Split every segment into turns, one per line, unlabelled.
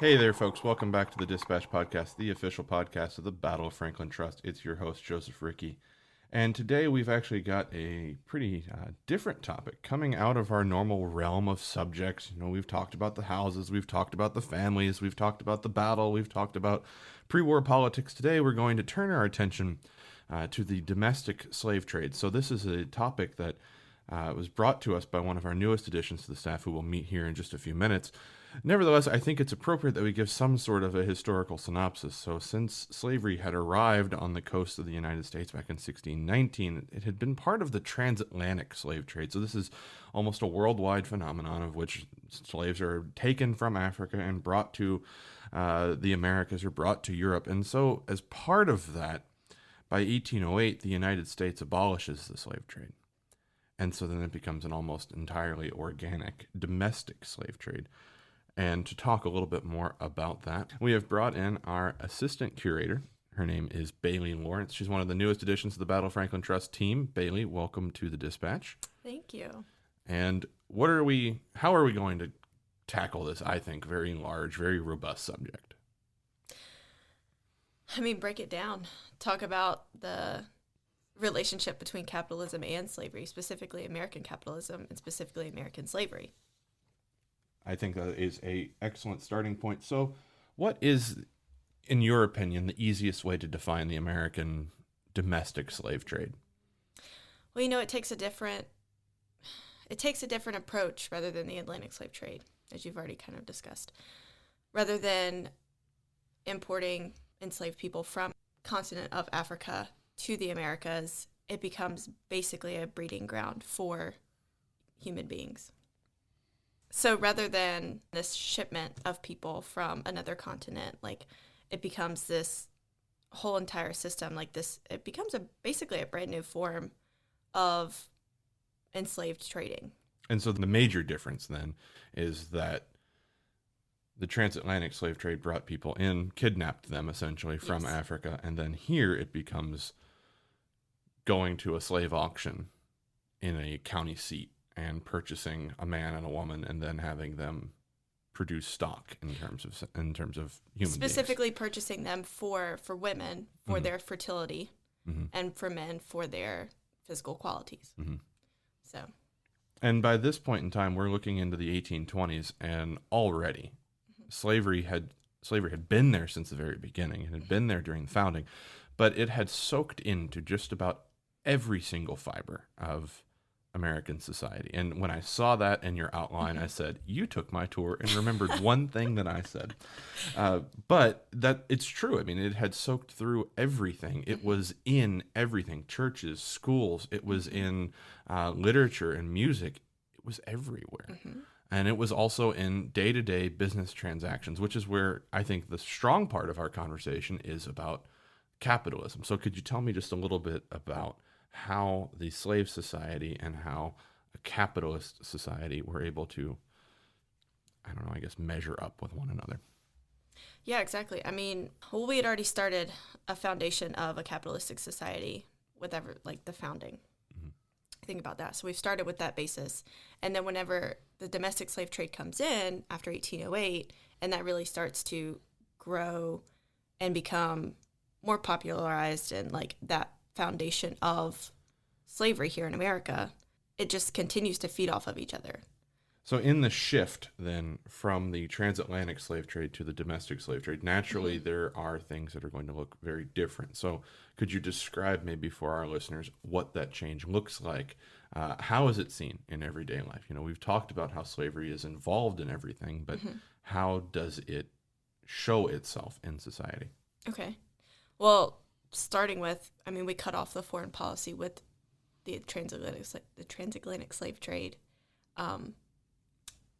Hey there, folks. Welcome back to the Dispatch Podcast, the official podcast of the Battle of Franklin Trust. It's your host, Joseph Ricci. And today we've actually got a pretty different topic coming out of our normal realm of subjects. You know, we've talked about the houses, we've talked about the families, we've talked about the battle, we've talked about pre-war politics. Today we're going to turn our attention to the domestic slave trade. So this is a topic that was brought to us by one of our newest additions to the staff, who will meet here in just a few minutes. Nevertheless, I think it's appropriate that we give some sort of a historical synopsis. So since slavery had arrived on the coast of the United States back in 1619, it had been part of the transatlantic slave trade. So this is almost a worldwide phenomenon of which slaves are taken from Africa and brought to the Americas or brought to Europe. And so as part of that, by 1808, the United States abolishes the slave trade. And so then it becomes an almost entirely organic domestic slave trade. And to talk a little bit more about that, we have brought in our assistant curator. Her name is Bailey Lawrence. She's one of the newest additions to the Battle of Franklin Trust team. Bailey, welcome to the Dispatch.
Thank you.
And how are we going to tackle this, I think, very large, very robust subject?
Break it down. Talk about the relationship between capitalism and slavery, specifically American capitalism and specifically American slavery.
I think that is an excellent starting point. So what is, in your opinion, the easiest way to define the American domestic slave trade?
Well, it takes a different approach rather than the Atlantic slave trade, as you've already kind of discussed. Rather than importing enslaved people from the continent of Africa to the Americas, it becomes basically a breeding ground for human beings. So rather than this shipment of people from another continent, it becomes this whole entire system it becomes basically a brand new form of enslaved trading.
And so the major difference then is that the transatlantic slave trade brought people in, kidnapped them essentially from Africa, and then here it becomes going to a slave auction in a county seat and purchasing a man and a woman, and then having them produce stock in terms of human
specifically
beings.
Purchasing them for women for their fertility, and for men for their physical qualities. So,
and by this point in time, we're looking into the 1820s, and already slavery had been there since the very beginning. It had been there during the founding, but it had soaked into just about every single fiber of American society. And when I saw that in your outline, I said, you took my tour and remembered one thing that I said. But that it's true. It had soaked through everything. It was in everything. Churches, schools. It was in literature and music. It was everywhere. And it was also in day-to-day business transactions, which is where I think the strong part of our conversation is about capitalism. So could you tell me just a little bit about how the slave society and how a capitalist society were able to, measure up with one another?
Yeah, exactly. We had already started a foundation of a capitalistic society with the founding. Think about that. So we've started with that basis. And then whenever the domestic slave trade comes in after 1808, and that really starts to grow and become more popularized, and that foundation of slavery here in America, it just continues to feed off of each other.
So in the shift then from the transatlantic slave trade to the domestic slave trade, naturally there are things that are going to look very different. So could you describe maybe for our listeners what that change looks like? How is it seen in everyday life? We've talked about how slavery is involved in everything, but how does it show itself in society?
Okay. Well, starting with, we cut off the foreign policy with the transatlantic slave trade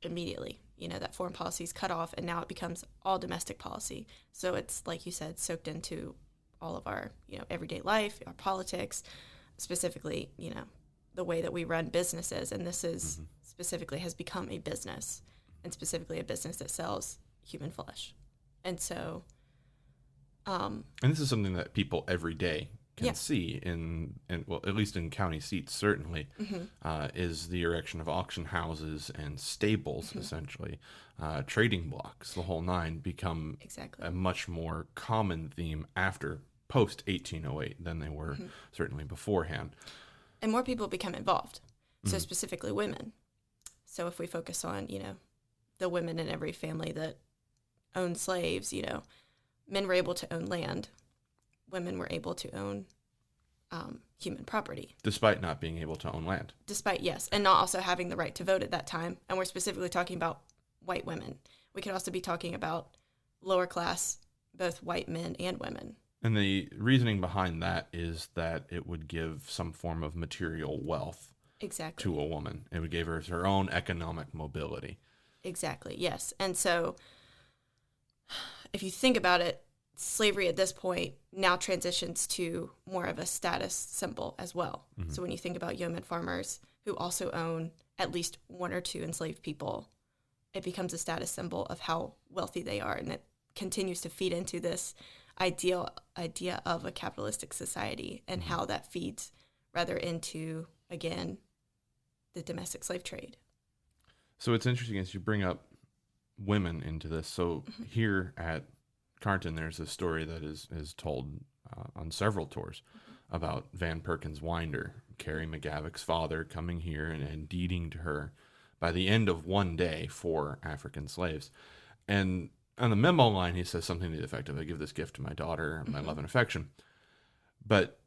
immediately. That foreign policy is cut off, and now it becomes all domestic policy. So it's, like you said, soaked into all of our, everyday life, our politics, specifically, the way that we run businesses. And this is specifically has become a business, and specifically a business that sells human flesh. And so...
and this is something that people every day can see in well, at least in county seats, certainly, is the erection of auction houses and stables, essentially. Trading blocks, the whole nine, become
Exactly.
a much more common theme after post 1808 than they were certainly beforehand.
And more people become involved. So specifically women. So if we focus on, the women in every family that owned slaves, men were able to own land. Women were able to own human property.
Despite not being able to own land.
Despite, yes, and not also having the right to vote at that time. And we're specifically talking about white women. We could also be talking about lower class, both white men and women.
And the reasoning behind that is that it would give some form of material wealth to a woman. It would give her her own economic mobility.
Exactly, yes. And so if you think about it, slavery at this point now transitions to more of a status symbol as well. So when you think about yeoman farmers who also own at least one or two enslaved people, it becomes a status symbol of how wealthy they are. And it continues to feed into this idea of a capitalistic society and how that feeds rather into, again, the domestic slave trade.
So it's interesting as you bring up women into this. So here at Carnton, there's a story that is told on several tours about Van Perkins' Winder, Carrie McGavick's father, coming here and deeding to her by the end of one day 4 African slaves. And on the memo line, he says something to the effect of, I give this gift to my daughter, my love and affection. But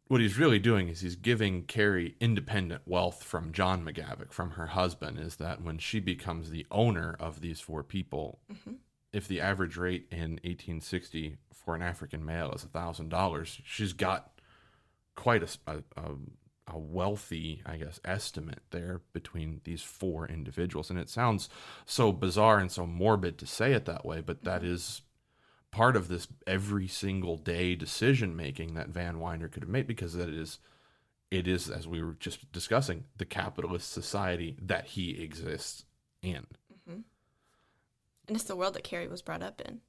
what he's really doing is he's giving Carrie independent wealth from John McGavick, from her husband, is that when she becomes the owner of these 4 people, if the average rate in 1860 for an African male is $1,000, she's got quite a wealthy, I guess, estimate there between these 4 individuals. And it sounds so bizarre and so morbid to say it that way, but that is part of this every single day decision making that Van Winder could have made, because it is, as we were just discussing, the capitalist society that he exists in.
And it's the world that Carrie was brought up in.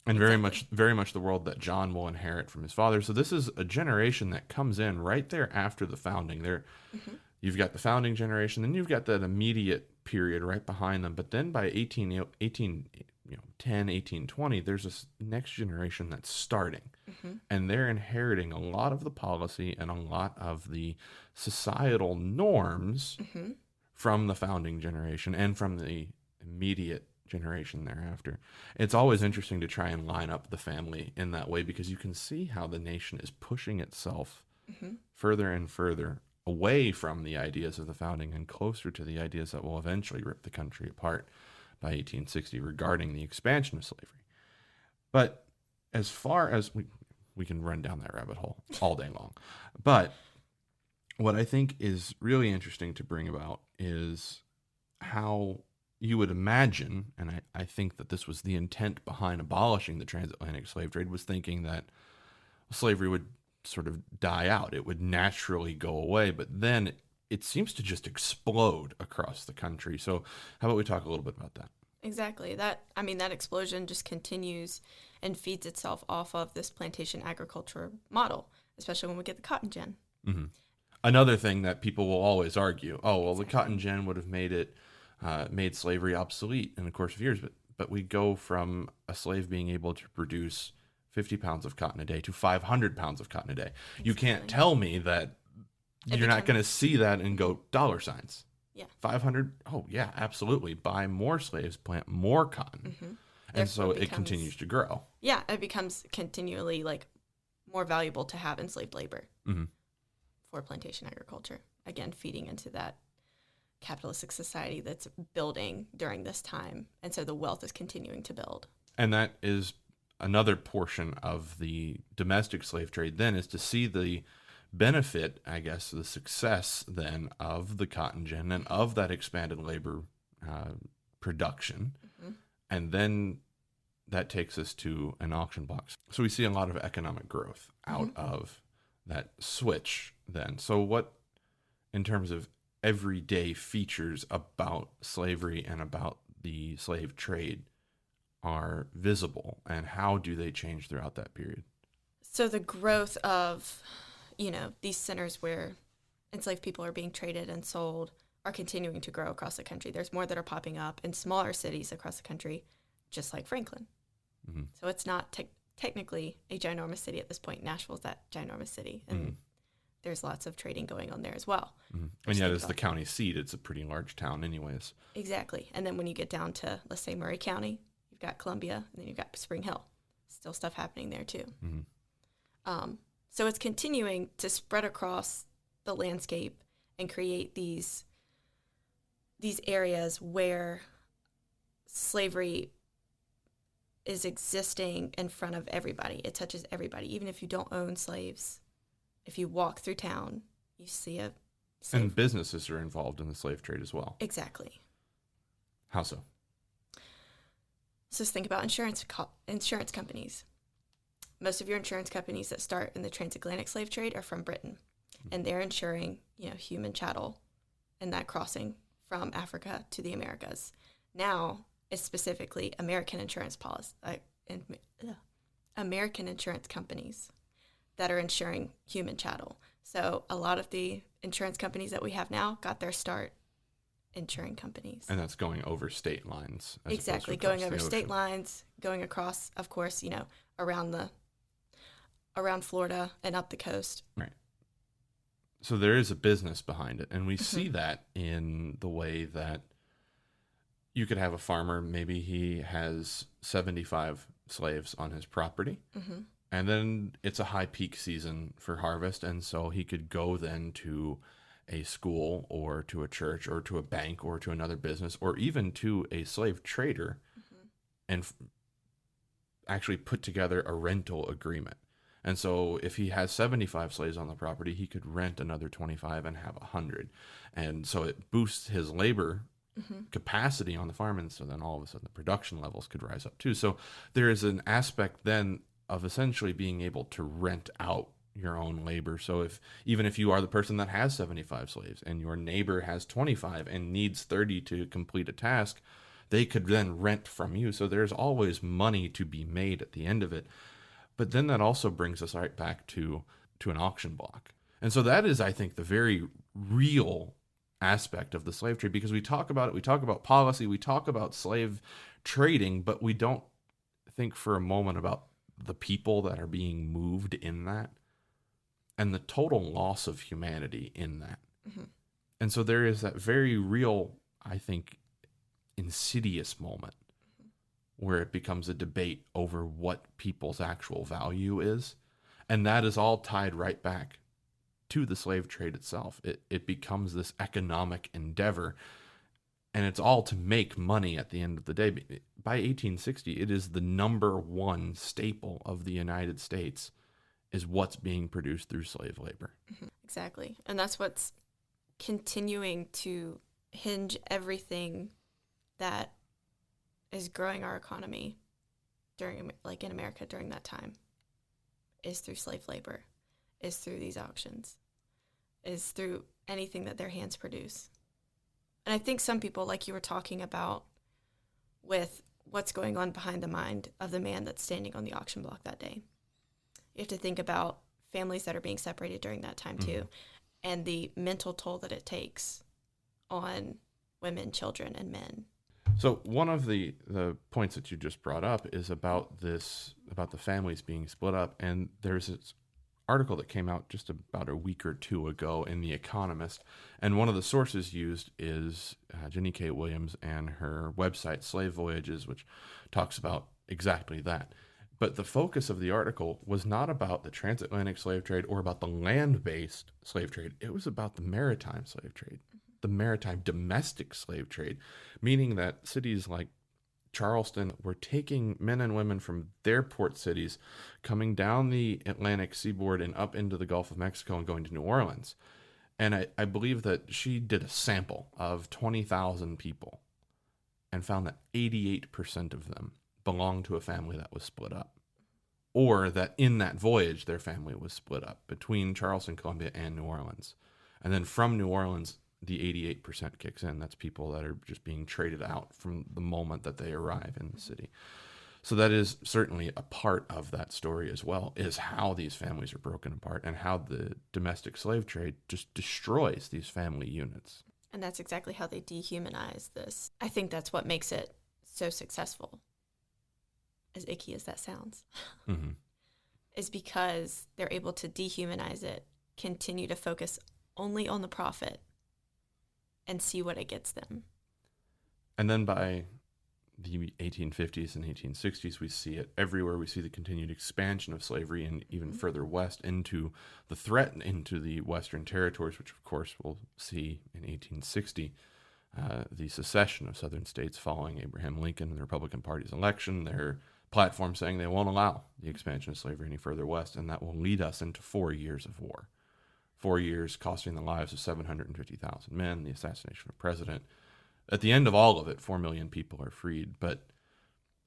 And very much the world that John will inherit from his father. So this is a generation that comes in right there after the founding. You've got the founding generation, then you've got that immediate period right behind them. But then by 1820, there's this next generation that's starting. And they're inheriting a lot of the policy and a lot of the societal norms from the founding generation and from the immediate generation thereafter. It's always interesting to try and line up the family in that way, because you can see how the nation is pushing itself further and further away from the ideas of the founding and closer to the ideas that will eventually rip the country apart by 1860 regarding the expansion of slavery. But as far as we can run down that rabbit hole all day long, but what I think is really interesting to bring about is how you would imagine, and I think that this was the intent behind abolishing the transatlantic slave trade, was thinking that slavery would sort of die out. It would naturally go away, but then it seems to just explode across the country. So how about we talk a little bit about that?
Exactly. That explosion just continues and feeds itself off of this plantation agriculture model, especially when we get the cotton gin.
Another thing that people will always argue, the cotton gin would have made slavery obsolete in the course of years, but we go from a slave being able to produce 50 pounds of cotton a day to 500 pounds of cotton a day. Exactly. You can't tell me that you're not going to see that and go dollar signs.
Yeah.
500, oh yeah, absolutely. Buy more slaves, plant more cotton. And so it continues to grow.
Yeah, it becomes continually more valuable to have enslaved labor for plantation agriculture. Again, feeding into that capitalistic society that's building during this time. And so the wealth is continuing to build. And
that is another portion of the domestic slave trade then, is to see the benefit, I guess, the success then of the cotton gin and of that expanded labor production. And then that takes us to an auction block. So we see a lot of economic growth out of that switch then. So what, in terms of everyday features about slavery and about the slave trade, are visible, and how do they change throughout that period?
So the growth of, these centers where enslaved people are being traded and sold are continuing to grow across the country. There's more that are popping up in smaller cities across the country, just like Franklin.
Mm-hmm.
So it's not technically a ginormous city at this point. Nashville's that ginormous city, and there's lots of trading going on there as well.
Mm-hmm. And yet, as the county seat, it's a pretty large town anyways.
Exactly. And then when you get down to, let's say, Murray County, you've got Columbia, and then you've got Spring Hill. Still stuff happening there, too.
Mm-hmm.
So it's continuing to spread across the landscape and create these areas where slavery is existing in front of everybody. It touches everybody. Even if you don't own slaves, if you walk through town, you see a slave.
And businesses are involved in the slave trade as well.
Exactly.
How so?
So just think about insurance companies. Most of your insurance companies that start in the transatlantic slave trade are from Britain, and they're insuring, human chattel and that crossing from Africa to the Americas. Now it's specifically American insurance American insurance companies that are insuring human chattel. So a lot of the insurance companies that we have now got their start insuring companies.
And that's going over state lines.
Exactly, going over state lines, going across, of course, around Florida and up the coast.
Right. So there is a business behind it. And we see that in the way that you could have a farmer, maybe he has 75 slaves on his property.
Mm-hmm.
And then it's a high peak season for harvest. And so he could go then to a school or to a church or to a bank or to another business or even to a slave trader and actually put together a rental agreement. And so if he has 75 slaves on the property, he could rent another 25 and have 100. And so it boosts his labor capacity on the farm. And so then all of a sudden the production levels could rise up too. So there is an aspect then of essentially being able to rent out your own labor. So even if you are the person that has 75 slaves and your neighbor has 25 and needs 30 to complete a task, they could then rent from you. So there's always money to be made at the end of it. But then that also brings us right back to an auction block. And so that is, I think, the very real aspect of the slave trade, because we talk about it, we talk about policy, we talk about slave trading, but we don't think for a moment about the people that are being moved in that and the total loss of humanity in that. And so there is that very real, I think, insidious moment where it becomes a debate over what people's actual value is. And that is all tied right back to the slave trade itself. It becomes this economic endeavor, and it's all to make money at the end of the day. By 1860, it is the number one staple of the United States is what's being produced through slave labor.
Exactly. And that's what's continuing to hinge everything that is growing our economy in America during that time is through slave labor, is through these auctions, is through anything that their hands produce. And I think some people, like you were talking about with what's going on behind the mind of the man that's standing on the auction block that day, you have to think about families that are being separated during that time too, and the mental toll that it takes on women, children, and men.
So one of the points that you just brought up is about the families being split up. And there's this article that came out just about a week or two ago in The Economist. And one of the sources used is Jenny K. Williams and her website, Slave Voyages, which talks about exactly that. But the focus of the article was not about the transatlantic slave trade or about the land-based slave trade. It was about the maritime slave trade, the maritime domestic slave trade, meaning that cities like Charleston were taking men and women from their port cities, coming down the Atlantic seaboard and up into the Gulf of Mexico and going to New Orleans. And I believe that she did a sample of 20,000 people and found that 88% of them belonged to a family that was split up, or that in that voyage their family was split up between Charleston, Columbia, and New Orleans. And then from New Orleans, the 88% kicks in. That's people that are just being traded out from the moment that they arrive in the city. So that is certainly a part of that story as well, is how these families are broken apart and how the domestic slave trade just destroys these family units.
And that's exactly how they dehumanize this. I think that's what makes it so successful, as icky as that sounds,
Mm-hmm.
is because they're able to dehumanize it, continue to focus only on the profit, and see what it gets them.
And then by the 1850s and 1860s, we see it everywhere. We see the continued expansion of slavery and even further west into the threat into the Western territories, which of course we'll see in 1860, the secession of Southern states following Abraham Lincoln and the Republican Party's election, their platform saying they won't allow the expansion of slavery any further west, and that will lead us into 4 years of war. 4 years costing the lives of 750,000 men, the assassination of a president. At the end of all of it, 4 million people are freed. But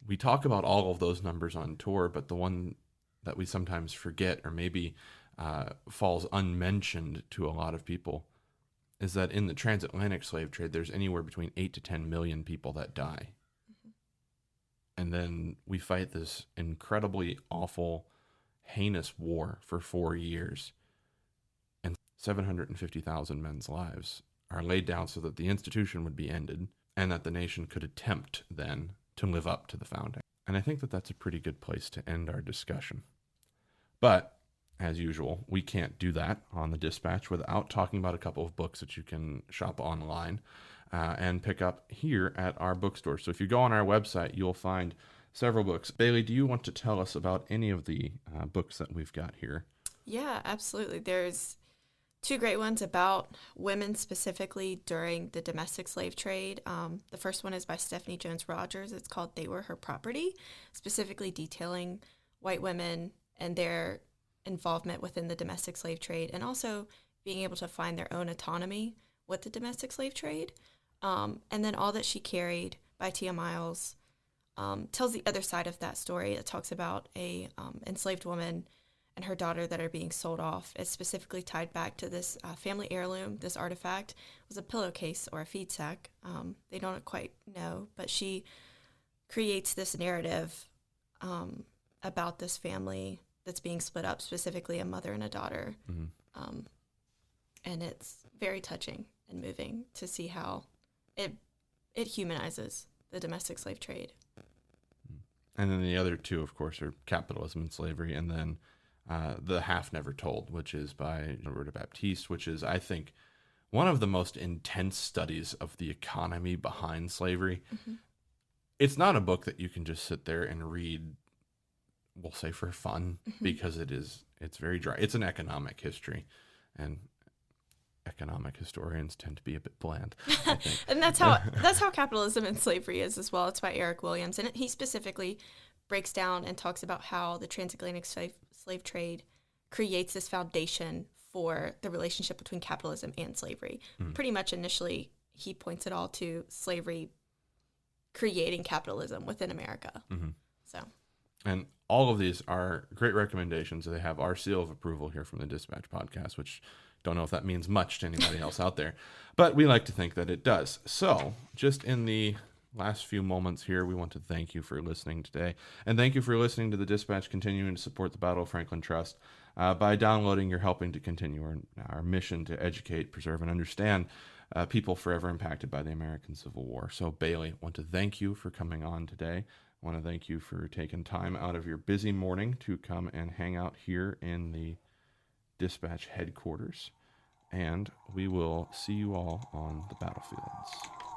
we talk about all of those numbers on tour, but the one that we sometimes forget or maybe falls unmentioned to a lot of people is that in the transatlantic slave trade, there's anywhere between 8 to 10 million people that die. Mm-hmm. And then we fight this incredibly awful, heinous war for 4 years. And 750,000 men's lives are laid down so that the institution would be ended and that the nation could attempt then to live up to the founding. And I think that that's a pretty good place to end our discussion. But as usual, we can't do that on the Dispatch without talking about a couple of books that you can shop online and pick up here at our bookstore. So if you go on our website, you'll find several books. Bailey, do you want to tell us about any of the books that we've got here?
Yeah, absolutely. There's 2 great ones about women specifically during the domestic slave trade. The first one is by Stephanie Jones Rogers. It's called They Were Her Property, specifically detailing white women and their involvement within the domestic slave trade, and also being able to find their own autonomy with the domestic slave trade. And then All That She Carried by Tia Miles tells the other side of that story. It talks about a enslaved woman and her daughter that are being sold off. It's specifically tied back to this family heirloom. This artifact was a pillowcase or a feed sack. They don't quite know, but she creates this narrative about this family that's being split up, specifically a mother and a daughter. Mm-hmm. And it's very touching and moving to see how it humanizes the domestic slave trade.
And then the other 2, of course, are Capitalism and Slavery, and then The Half Never Told, which is by Roberta Baptiste, which is, I think, one of the most intense studies of the economy behind slavery. Mm-hmm. It's not a book that you can just sit there and read, we'll say, for fun, mm-hmm. because it's very dry. It's an economic history, and economic historians tend to be a bit bland, I think.
And that's how Capitalism and Slavery is as well. It's by Eric Williams, and he specifically breaks down and talks about how the transatlantic slave trade creates this foundation for the relationship between capitalism and slavery. Mm. Pretty much initially, he points it all to slavery creating capitalism within America. Mm-hmm.
And all of these are great recommendations. They have our seal of approval here from the Dispatch podcast, which don't know if that means much to anybody else out there, but we like to think that it does. So just in the last few moments here, we want to thank you for listening today. And thank you for listening to the Dispatch, continuing to support the Battle of Franklin Trust. By downloading, you're helping to continue our mission to educate, preserve, and understand people forever impacted by the American Civil War. So Bailey, I want to thank you for coming on today. I want to thank you for taking time out of your busy morning to come and hang out here in the Dispatch headquarters. And we will see you all on the battlefields.